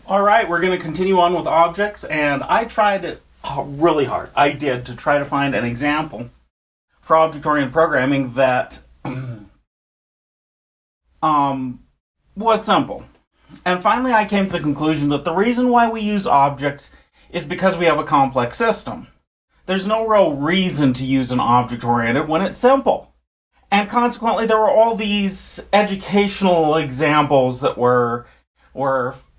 All right, we're going to continue on with objects, and I tried it really hard. I did to try to find an example for object-oriented programming that was simple. And finally, I came to the conclusion that the reason why we use objects is because we have a complex system. There's no real reason to use an object-oriented when it's simple. And consequently, there were all these educational examples that were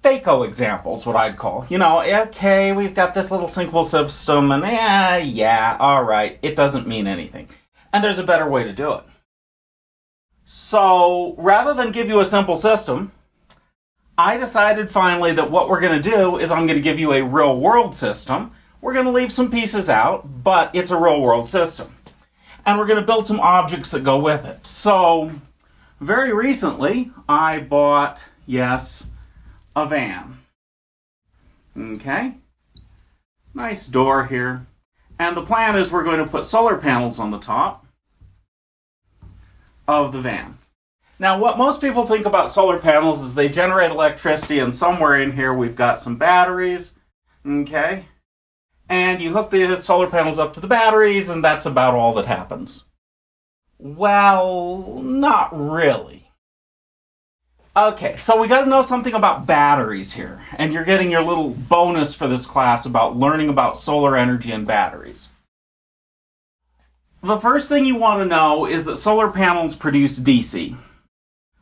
FACO examples, what I'd call. You know, okay, we've got this little syncable system, and yeah, all right, it doesn't mean anything. And there's a better way to do it. So, rather than give you a simple system, I decided finally that what we're going to do is I'm going to give you a real-world system. We're going to leave some pieces out, but it's a real-world system. And we're going to build some objects that go with it. So, very recently, I bought, yes, a van. Okay? Nice door here. And the plan is we're going to put solar panels on the top of the van. Now, what most people think about solar panels is they generate electricity, and somewhere in here we've got some batteries. Okay? And you hook the solar panels up to the batteries, and that's about all that happens. Well, not really. Okay, so we got to know something about batteries here, and you're getting your little bonus for this class about learning about solar energy and batteries. The first thing you want to know is that solar panels produce DC.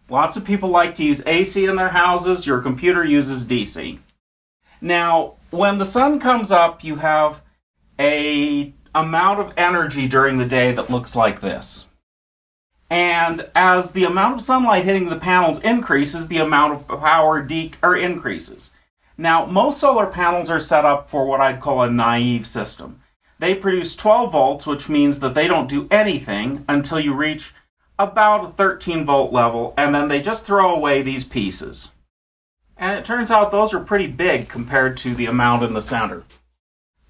Lots of people like to use AC in their houses. Your computer uses DC. Now, when the sun comes up, you have an amount of energy during the day that looks like this. And as the amount of sunlight hitting the panels increases, the amount of power increases. Now, most solar panels are set up for what I'd call a naive system. They produce 12 volts, which means that they don't do anything until you reach about a 13 volt level, and then they just throw away these pieces. And it turns out those are pretty big compared to the amount in the center.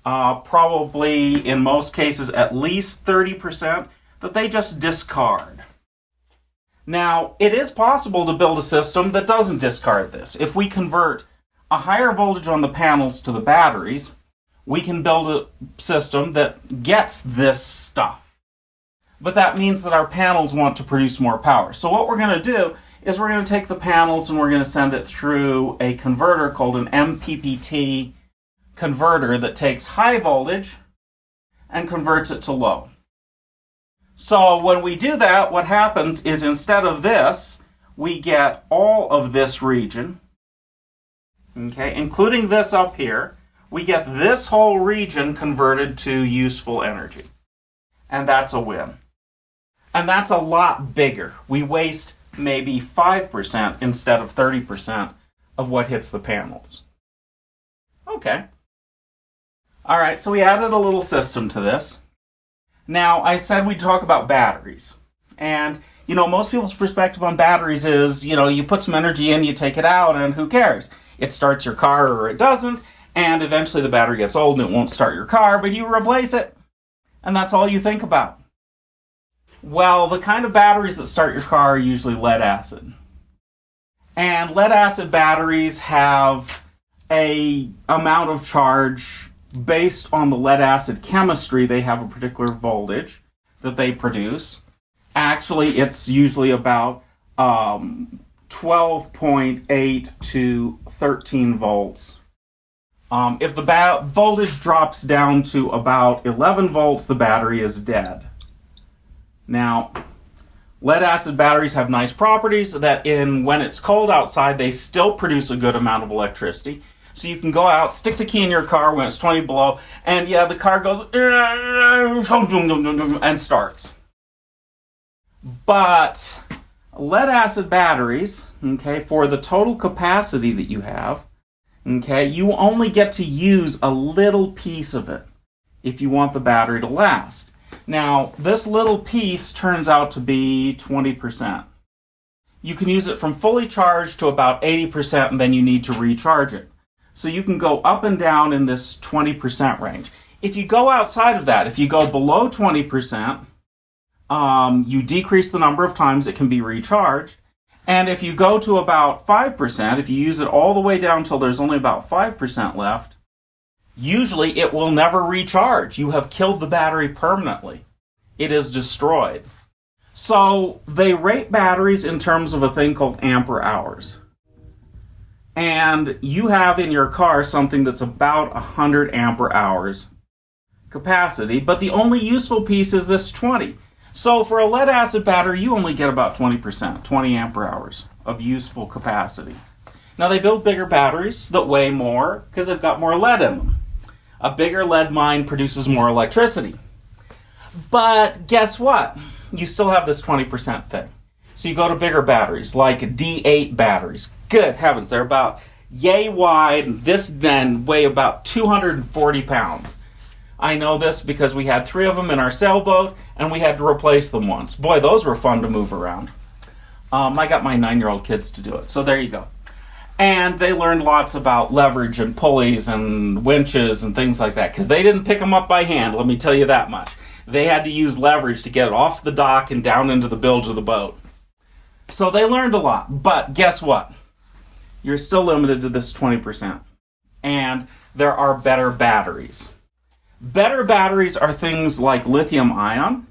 Probably, in most cases, at least 30% that they just discard. Now, it is possible to build a system that doesn't discard this. If we convert a higher voltage on the panels to the batteries, we can build a system that gets this stuff. But that means that our panels want to produce more power. So what we're going to do is we're going to take the panels and we're going to send it through a converter called an pt1 converter that takes high voltage and converts it to low. So when we do that, what happens is instead of this, we get all of this region, okay, including this up here. We get this whole region converted to useful energy. And that's a win. And that's a lot bigger. We waste maybe 5% instead of 30% of what hits the panels. Okay. All right, so we added a little system to this. Now, I said we'd talk about batteries. And, you know, most people's perspective on batteries is, you know, you put some energy in, you take it out, and who cares? It starts your car or it doesn't, and eventually the battery gets old and it won't start your car, but you replace it. And that's all you think about. Well, the kind of batteries that start your car are usually lead acid. And lead acid batteries have an amount of charge based on the lead acid chemistry. They have a particular voltage that they produce. Actually, it's usually about 12.8 to 13 volts. If the voltage drops down to about 11 volts, the battery is dead. Now, lead acid batteries have nice properties that when it's cold outside, they still produce a good amount of electricity. So you can go out, stick the key in your car when it's 20 below, and yeah, the car goes and starts. But lead acid batteries, okay, for the total capacity that you have, okay, you only get to use a little piece of it if you want the battery to last. Now, this little piece turns out to be 20%. You can use it from fully charged to about 80%, and then you need to recharge it. So you can go up and down in this 20% range. If you go outside of that, if you go below 20%, you decrease the number of times it can be recharged, And if you go to about 5%, if you use it all the way down until there's only about 5% left, usually it will never recharge. You have killed the battery permanently. It is destroyed. So they rate batteries in terms of a thing called ampere hours. And you have in your car something that's about 100 ampere hours capacity, but the only useful piece is this 20. So for a lead acid battery, you only get about 20%, 20 ampere hours of useful capacity. Now they build bigger batteries that weigh more because they've got more lead in them. A bigger lead mine produces more electricity. But guess what? You still have this 20% thing. So you go to bigger batteries, like D8 batteries. Good heavens, they're about yay wide. This then weigh about 240 pounds. I know this because we had 3 of them in our sailboat, and we had to replace them once. Boy, those were fun to move around. I got my 9-year-old kids to do it, so there you go. And they learned lots about leverage and pulleys and winches and things like that, because they didn't pick them up by hand, let me tell you that much. They had to use leverage to get it off the dock and down into the bilge of the boat. So they learned a lot, but guess what? You're still limited to this 20%. And there are better batteries. Better batteries are things like lithium ion,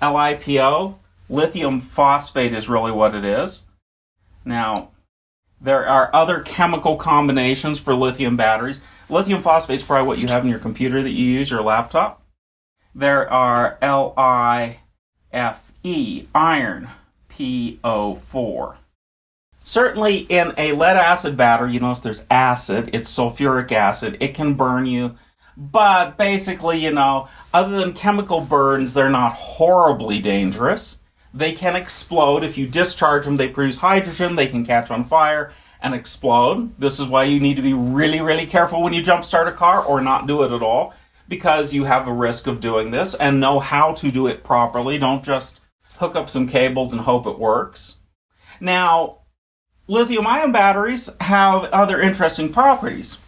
LiPo, lithium phosphate is really what it is. Now, there are other chemical combinations for lithium batteries. Lithium phosphate is probably what you have in your computer that you use, your laptop. There are LiFe, iron, PO4. Certainly in a lead acid battery, you notice there's acid, it's sulfuric acid, it can burn you. But basically, other than chemical burns, they're not horribly dangerous. They can explode. If you discharge them, they produce hydrogen, they can catch on fire and explode. This is why you need to be really, really careful when you jump start a car or not do it at all, because you have a risk of doing this and know how to do it properly. Don't just hook up some cables and hope it works. Now, lithium-ion batteries have other interesting properties.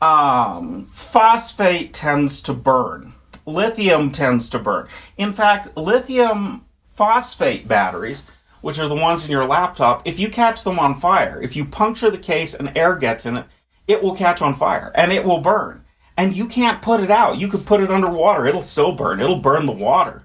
Phosphate tends to burn. Lithium tends to burn. In fact, lithium phosphate batteries, which are the ones in your laptop, if you catch them on fire, if you puncture the case and air gets in it, it will catch on fire and it will burn. And you can't put it out. You could put it under water. It'll still burn. It'll burn the water.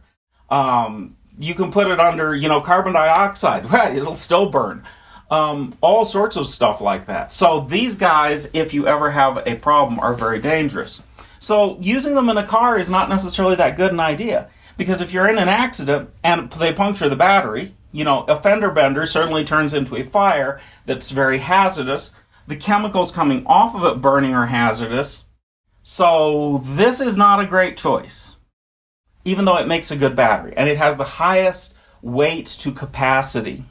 You can put it under, carbon dioxide. Right, it'll still burn. All sorts of stuff like that. So these guys, if you ever have a problem, are very dangerous. So using them in a car is not necessarily that good an idea, because if you're in an accident and they puncture the battery, a fender bender certainly turns into a fire that's very hazardous. The chemicals coming off of it burning are hazardous. So this is not a great choice, even though it makes a good battery, and it has the highest weight to capacity.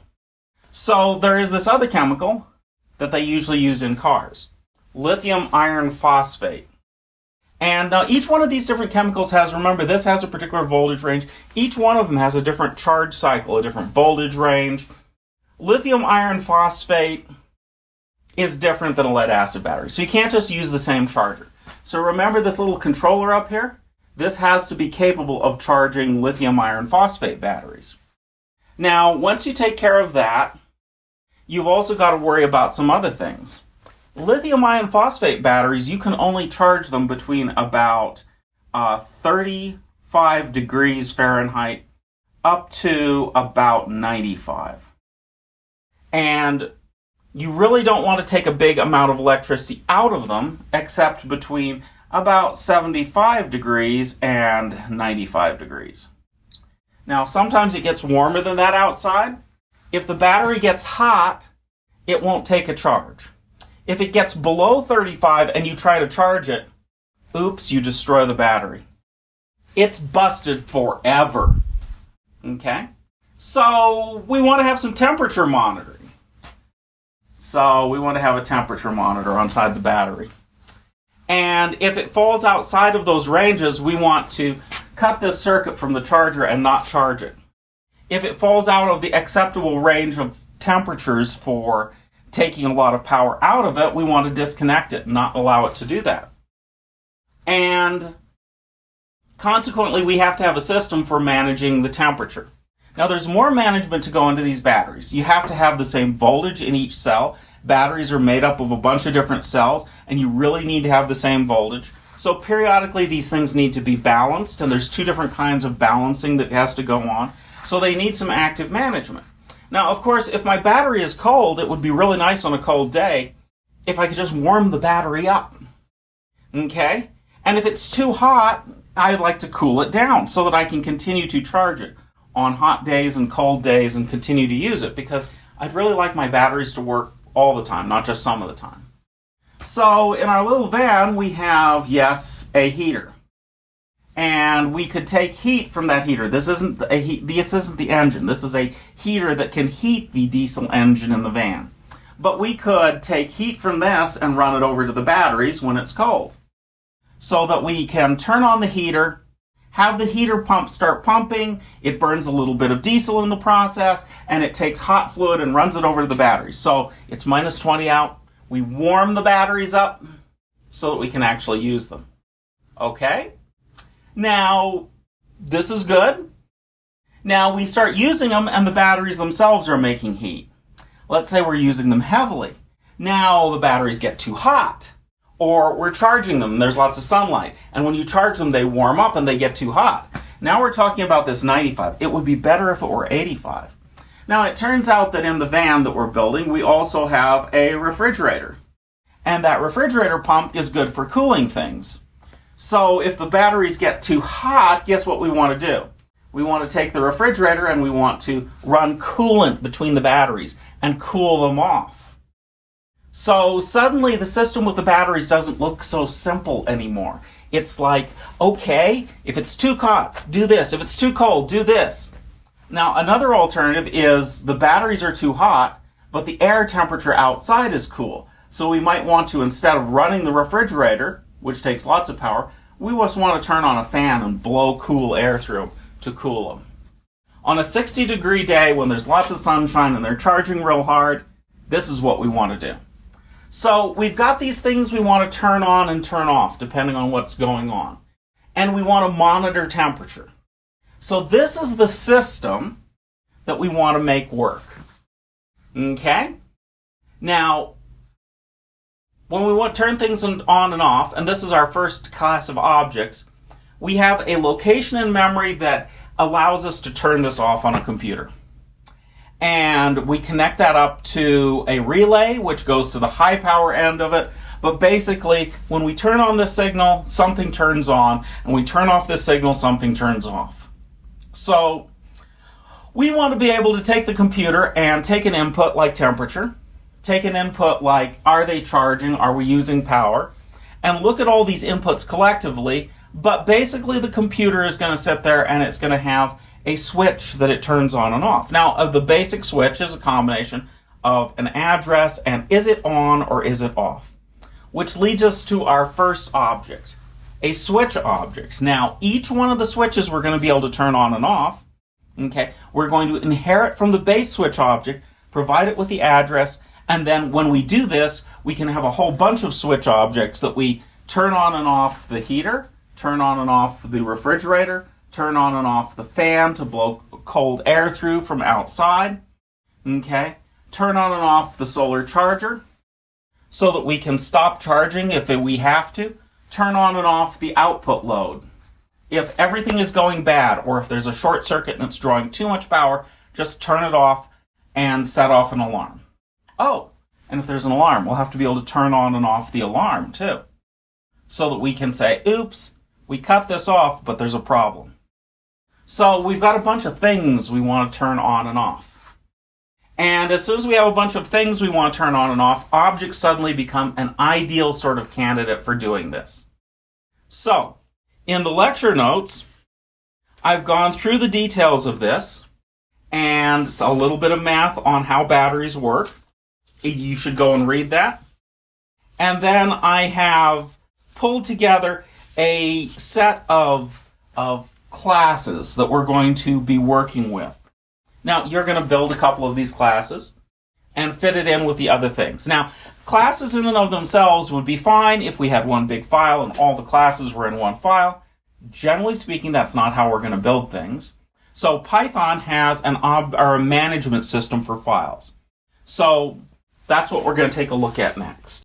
So there is this other chemical that they usually use in cars, lithium iron phosphate. And each one of these different chemicals remember, this has a particular voltage range. Each one of them has a different charge cycle, a different voltage range. Lithium iron phosphate is different than a lead acid battery. So you can't just use the same charger. So remember this little controller up here? This has to be capable of charging lithium iron phosphate batteries. Now, once you take care of that, you've also got to worry about some other things. Lithium iron phosphate batteries, you can only charge them between about 35 degrees Fahrenheit up to about 95. And you really don't want to take a big amount of electricity out of them, except between about 75 degrees and 95 degrees. Now, sometimes it gets warmer than that outside. If the battery gets hot, it won't take a charge. If it gets below 35 and you try to charge it, oops, you destroy the battery. It's busted forever. Okay? So we want to have some temperature monitoring. So we want to have a temperature monitor inside the battery. And if it falls outside of those ranges, we want to cut this circuit from the charger and not charge it. If it falls out of the acceptable range of temperatures for taking a lot of power out of it, we want to disconnect it and not allow it to do that. And Consequently, we have to have a system for managing the temperature. Now, there's more management to go into these batteries. You have to have the same voltage in each cell. Batteries are made up of a bunch of different cells, and you really need to have the same voltage. So periodically, these things need to be balanced, and there's two different kinds of balancing that has to go on. So they need some active management. Now, of course, if my battery is cold, it would be really nice on a cold day if I could just warm the battery up. Okay? And if it's too hot, I'd like to cool it down so that I can continue to charge it on hot days and cold days and continue to use it, because I'd really like my batteries to work all the time, not just some of the time. So in our little van, we have, yes, a heater. And we could take heat from that heater. This isn't the engine. This is a heater that can heat the diesel engine in the van. But we could take heat from this and run it over to the batteries when it's cold, so that we can turn on the heater, have the heater pump start pumping, it burns a little bit of diesel in the process, and it takes hot fluid and runs it over to the batteries. So it's minus 20 out. We warm the batteries up so that we can actually use them. Okay? Now, this is good. Now we start using them and the batteries themselves are making heat. Let's say we're using them heavily. Now the batteries get too hot. Or we're charging them, there's lots of sunlight. And when you charge them, they warm up and they get too hot. Now we're talking about this 95. It would be better if it were 85. Now it turns out that in the van that we're building, we also have a refrigerator. And that refrigerator pump is good for cooling things. So if the batteries get too hot, guess what we want to do? We want to take the refrigerator and we want to run coolant between the batteries and cool them off. So suddenly the system with the batteries doesn't look so simple anymore. It's like, okay, if it's too hot, do this. If it's too cold, do this. Now, another alternative is the batteries are too hot, but the air temperature outside is cool. So we might want to, instead of running the refrigerator, which takes lots of power, we just want to turn on a fan and blow cool air through to cool them. On a 60-degree day when there's lots of sunshine and they're charging real hard, this is what we want to do. So we've got these things we want to turn on and turn off depending on what's going on. And we want to monitor temperature. So this is the system that we want to make work. Okay? Now, when we want to turn things on and off, and this is our first class of objects, we have a location in memory that allows us to turn this off on a computer. And we connect that up to a relay, which goes to the high power end of it. But basically, when we turn on this signal, something turns on, and we turn off this signal, something turns off. So we want to be able to take the computer and take an input like temperature, take an input like, are they charging, are we using power, and look at all these inputs collectively. But basically, the computer is going to sit there and it's going to have a switch that it turns on and off. Now, the basic switch is a combination of an address and is it on or is it off? Which leads us to our first object, a switch object. Now, each one of the switches we're going to be able to turn on and off. Okay, we're going to inherit from the base switch object, provide it with the address, and then when we do this, we can have a whole bunch of switch objects that we turn on and off the heater, turn on and off the refrigerator, turn on and off the fan to blow cold air through from outside. Okay, turn on and off the solar charger so that we can stop charging if we have to. Turn on and off the output load. If everything is going bad or if there's a short circuit and it's drawing too much power, just turn it off and set off an alarm. Oh, and if there's an alarm, we'll have to be able to turn on and off the alarm too, so that we can say, oops, we cut this off, but there's a problem. So we've got a bunch of things we want to turn on and off. And as soon as we have a bunch of things we want to turn on and off, objects suddenly become an ideal sort of candidate for doing this. So, in the lecture notes, I've gone through the details of this and a little bit of math on how batteries work. You should go and read that. And then I have pulled together a set of classes that we're going to be working with. Now, you're going to build a couple of these classes and fit it in with the other things. Now, classes in and of themselves would be fine if we had one big file and all the classes were in one file. Generally speaking, that's not how we're going to build things. So Python has a management system for files. So that's what we're going to take a look at next.